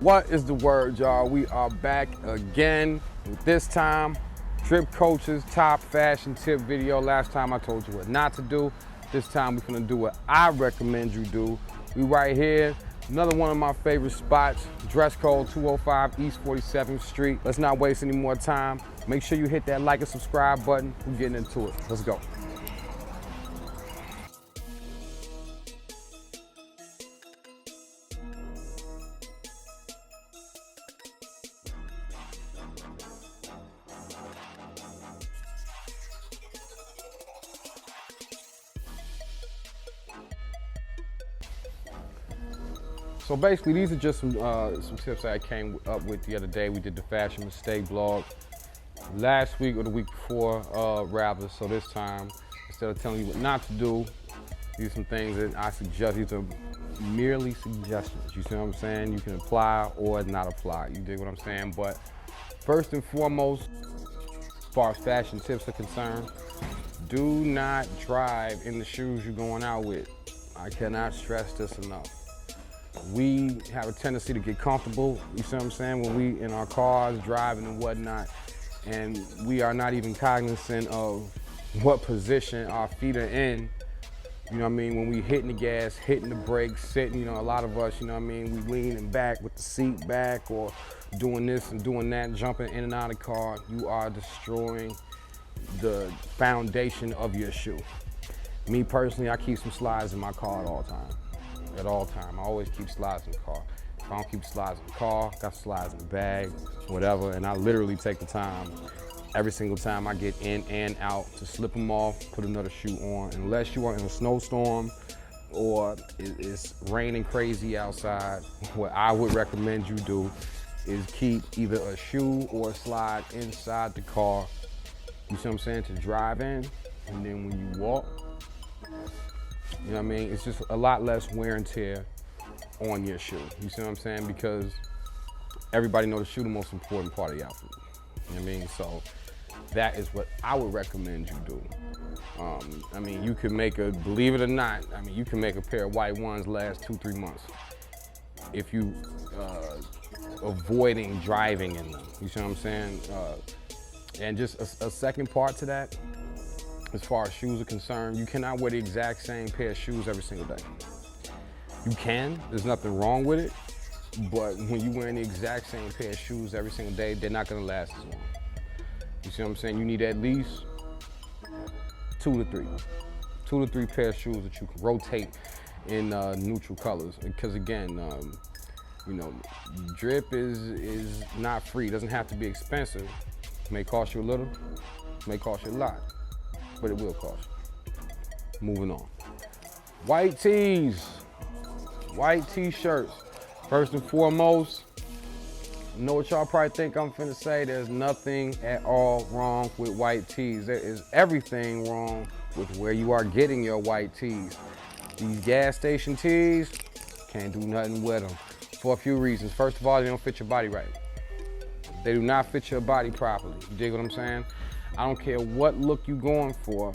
What is the word, y'all? We are back again with this time DripCoach's top fashion tip video. Last time I told you what not to do. This time we're gonna do what I recommend you do. We right here, another one of my favorite spots, dress code 205 East 47th Street. Let's not waste any more time. Make sure you hit that like and subscribe button. We're getting into it. Let's go. So basically, these are just some tips that I came up with the other day. We did the fashion mistake blog last week or the week before, rather. So this time, instead of telling you what not to do, these are some things that I suggest. These are merely suggestions. You see what I'm saying? You can apply or not apply. You dig what I'm saying? But first and foremost, as far as fashion tips are concerned, do not drive in the shoes you're going out with. I cannot stress this enough. We have a tendency to get comfortable, you see what I'm saying, when we in our cars driving and whatnot, and we are not even cognizant of what position our feet are in. You know what I mean? When we hitting the gas, hitting the brakes, sitting, you know, a lot of us, you know what I mean, we leaning back with the seat back or doing this and doing that, jumping in and out of the car. You are destroying the foundation of your shoe. Me personally, I keep some slides in my car at all times. At all time. I always keep slides in the car. If I don't keep slides in the car, got slides in the bag, whatever, and I literally take the time every single time I get in and out to slip them off, put another shoe on, unless you are in a snowstorm or it's raining crazy outside. What I would recommend you do is keep either a shoe or a slide inside the car, you see what I'm saying, to drive in, and then when you walk, you know what I mean? It's just a lot less wear and tear on your shoe. You see what I'm saying? Because everybody knows the shoe the most important part of the outfit. You know what I mean? So that is what I would recommend you do. I mean, you can make a, believe it or not, I mean, you can make a pair of white ones last 2-3 months if you avoiding driving in them. You see what I'm saying? And just a second part to that, as far as shoes are concerned, you cannot wear the exact same pair of shoes every single day. You can, there's nothing wrong with it, but when you're wearing the exact same pair of shoes every single day, they're not gonna last as long. You see what I'm saying? You need at least 2 to 3 pair of shoes that you can rotate in neutral colors. Because again, you know, drip is not free. It doesn't have to be expensive. It may cost you a little, it may cost you a lot, but it will cost you. Moving on. White tees, white t-shirts. First and foremost, you know what y'all probably think I'm finna say? There's nothing at all wrong with white tees. There is everything wrong with where you are getting your white tees. These gas station tees, can't do nothing with them for a few reasons. First of all, they don't fit your body right. They do not fit your body properly. You dig what I'm saying? I don't care what look you're going for,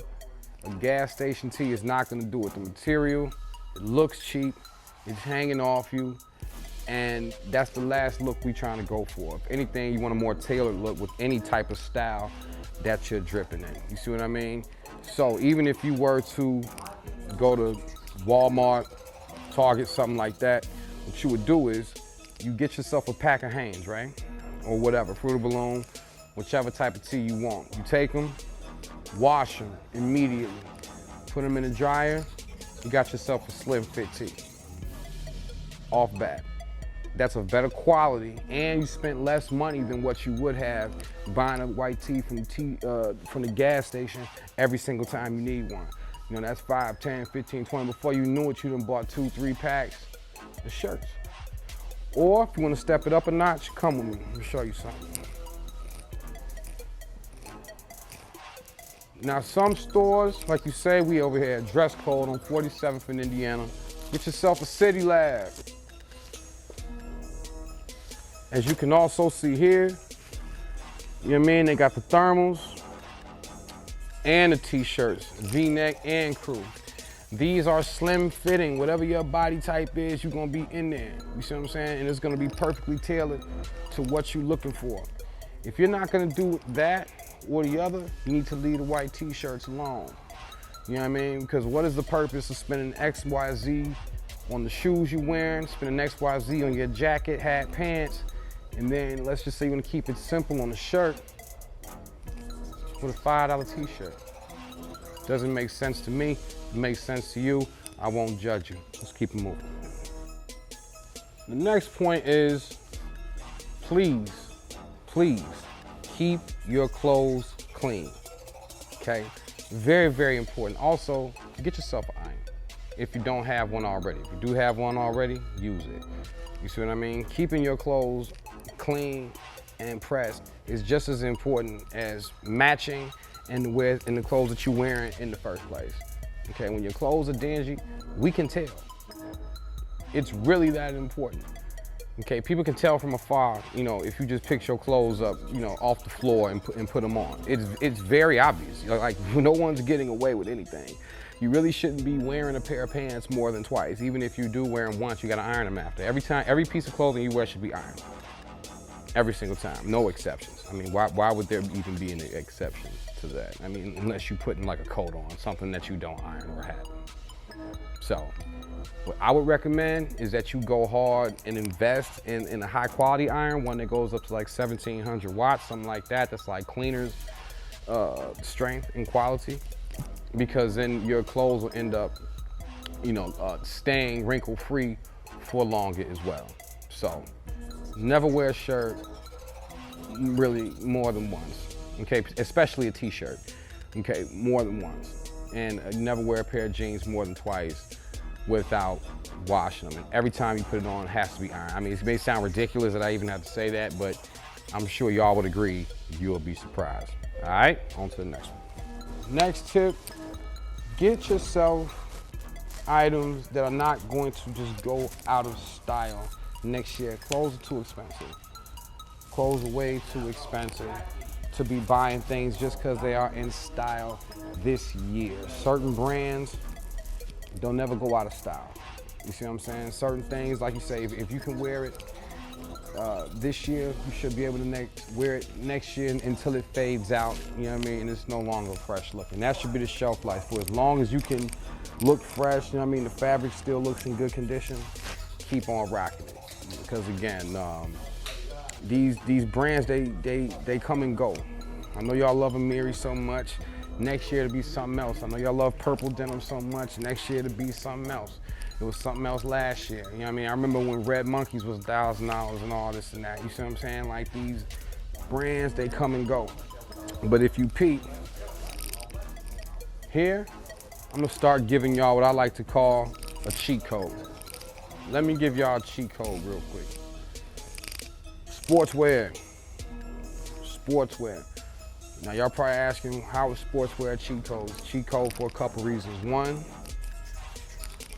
a gas station tee is not gonna do it. The material, it looks cheap, it's hanging off you, and that's the last look we're trying to go for. If anything, you want a more tailored look with any type of style that you're dripping in. You see what I mean? So even if you were to go to Walmart, Target, something like that, what you would do is you get yourself a pack of Hanes, right? Or whatever, Fruit of Balloon, whichever type of tee you want. You take them, wash them immediately, put them in the dryer, you got yourself a slim fit tee. Off bat. That's of better quality, and you spent less money than what you would have buying a white tee from the gas station every single time you need one. You know, that's 5, 10, 15, 20. Before you knew it, you done bought 2, 3 packs of shirts. Or if you want to step it up a notch, come with me. Let me show you something. Now, some stores, like you say, we over here at Dress Code on 47th in Indiana. Get yourself a City Lab. As you can also see here, you know what I mean? They got the thermals and the t-shirts, V-neck and crew. These are slim fitting. Whatever your body type is, you're gonna be in there. You see what I'm saying? And it's gonna be perfectly tailored to what you're looking for. If you're not gonna do that or the other, you need to leave the white t-shirts alone. You know what I mean? Because what is the purpose of spending X, Y, Z on the shoes you're wearing, spending X, Y, Z on your jacket, hat, pants, and then let's just say you want to keep it simple on the shirt with a $5 t-shirt. Doesn't make sense to me. It makes sense to you. I won't judge you. Let's keep it moving. The next point is, please keep your clothes clean, okay? Very, very important. Also, get yourself an iron if you don't have one already. If you do have one already, use it. You see what I mean? Keeping your clothes clean and pressed is just as important as matching and the clothes that you're wearing in the first place. Okay, when your clothes are dingy, we can tell. It's really that important. Okay, people can tell from afar, you know, if you just pick your clothes up, you know, off the floor and put them on. It's very obvious. Like, no one's getting away with anything. You really shouldn't be wearing a pair of pants more than twice. Even if you do wear them once, you gotta iron them after. Every piece of clothing you wear should be ironed. Every single time, no exceptions. I mean, why would there even be any exceptions to that? I mean, unless you're putting like a coat on, something that you don't iron or have. So, what I would recommend is that you go hard and invest in a high quality iron, one that goes up to like 1700 watts, something like that. That's like cleaner's strength and quality, because then your clothes will end up, you know, staying wrinkle free for longer as well. So, never wear a shirt really more than once, okay? Especially a t-shirt, okay? More than once. And never wear a pair of jeans more than twice without washing them. And every time you put it on, it has to be ironed. I mean, it may sound ridiculous that I even have to say that, but I'm sure y'all would agree. You'll be surprised. All right, on to the next one. Next tip, get yourself items that are not going to just go out of style next year. Clothes are too expensive. Clothes are way too expensive to be buying things just because they are in style this year. Certain brands don't never go out of style. You see what I'm saying? Certain things, like you say, if you can wear it this year, you should be able to wear it next year until it fades out, you know what I mean? And it's no longer fresh looking. That should be the shelf life for as long as you can look fresh, you know what I mean? The fabric still looks in good condition, keep on rocking it. Because again, these brands, they come and go. I know y'all love Amiri so much. Next year it'll be something else. I know y'all love purple denim so much. Next year it'll be something else. It was something else last year. You know what I mean? I remember when Red Monkeys was $1,000 and all this and that. You see what I'm saying? Like, these brands, they come and go. But if you peep, here, I'm gonna start giving y'all what I like to call a cheat code. Let me give y'all a cheat code real quick. Sportswear. Now y'all probably asking, how is sportswear a cheat code? It's a cheat code for a couple reasons. One,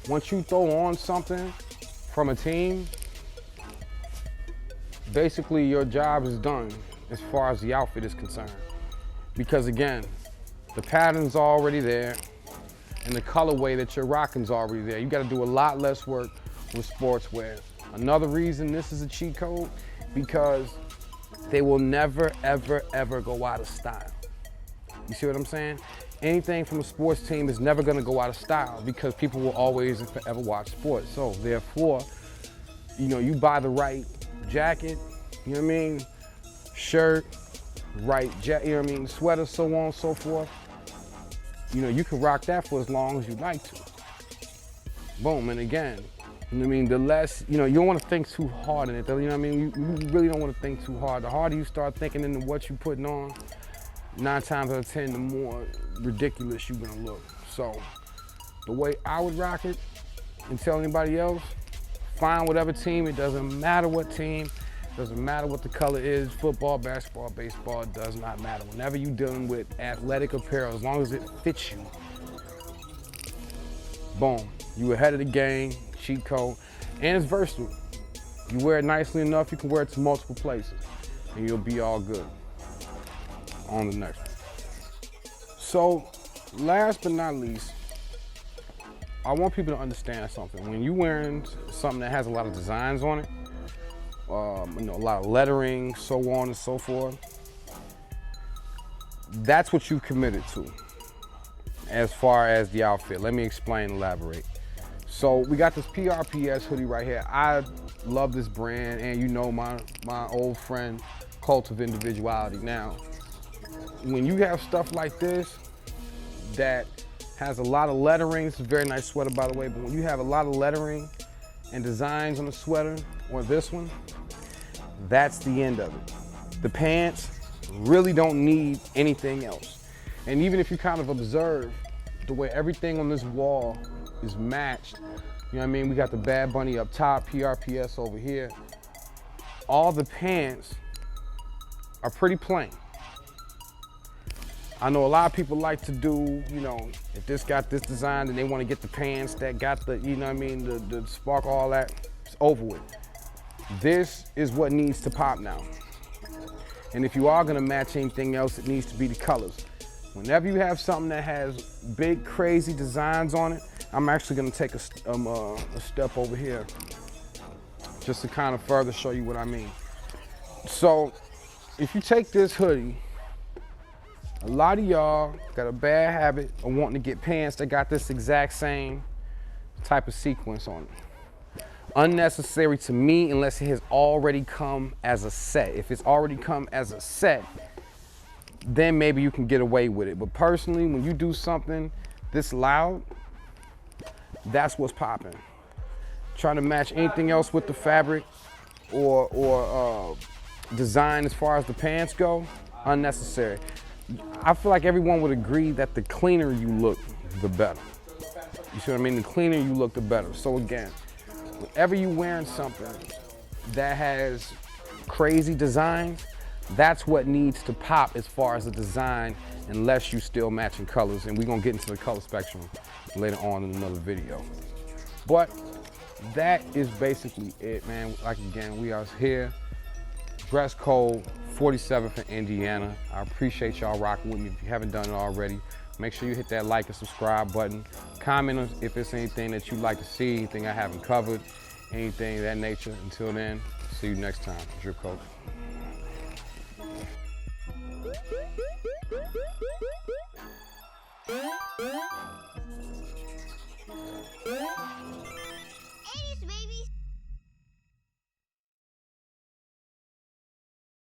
once you throw on something from a team, basically your job is done as far as the outfit is concerned. Because again, the pattern's already there and the colorway that you're rocking is already there. You gotta do a lot less work with sportswear. Another reason this is a cheat code, because they will never, ever, ever go out of style. You see what I'm saying? Anything from a sports team is never gonna go out of style because people will always and forever watch sports. So therefore, you know, you buy the right jacket, you know what I mean? Shirt, right jacket, you know what I mean? Sweater, so on and so forth. You know, you can rock that for as long as you like to. Boom, and again, you know what I mean? The less, you know, you don't want to think too hard in it. You know what I mean? You really don't want to think too hard. The harder you start thinking into what you're putting on, 9 times out of 10, the more ridiculous you're gonna look. So, the way I would rock it and tell anybody else, find whatever team, it doesn't matter what team, doesn't matter what the color is, football, basketball, baseball, it does not matter. Whenever you're dealing with athletic apparel, as long as it fits you, boom, you ahead of the game. Cheat code, and it's versatile. You wear it nicely enough, you can wear it to multiple places, and you'll be all good. On the next one. So, last but not least, I want people to understand something. When you're wearing something that has a lot of designs on it, you know, a lot of lettering, so on and so forth, that's what you've committed to as far as the outfit. Let me explain, elaborate. So we got this PRPS hoodie right here. I love this brand, and you know my old friend, Cult of Individuality. Now, when you have stuff like this that has a lot of lettering, it's a very nice sweater by the way, but when you have a lot of lettering and designs on the sweater, or this one, that's the end of it. The pants really don't need anything else. And even if you kind of observe the way everything on this wall is matched, you know what I mean? We got the Bad Bunny up top, PRPS over here. All the pants are pretty plain. I know a lot of people like to do, you know, if this got this design, then they want to get the pants that got the, you know what I mean, the spark, all that. It's over with. This is what needs to pop now. And if you are going to match anything else, it needs to be the colors. Whenever you have something that has big, crazy designs on it, I'm actually going to take a step over here just to kind of further show you what I mean. So if you take this hoodie, a lot of y'all got a bad habit of wanting to get pants that got this exact same type of sequence on it. Unnecessary to me unless it has already come as a set. If it's already come as a set, then maybe you can get away with it. But personally, when you do something this loud, that's what's popping. Trying to match anything else with the fabric or design as far as the pants go, unnecessary. I feel like everyone would agree that the cleaner you look, the better. You see what I mean? The cleaner you look, the better. So again, whenever you're wearing something that has crazy designs, that's what needs to pop as far as the design, unless you still matching colors. And we're gonna get into the color spectrum later on in another video. But that is basically it, man. Like again, we are here, dress code 47th in Indiana. I appreciate y'all rocking with me. If you haven't done it already, make sure you hit that like and subscribe button. Comment if it's anything that you'd like to see, anything I haven't covered, anything of that nature. Until then, see you next time. Drip Coach.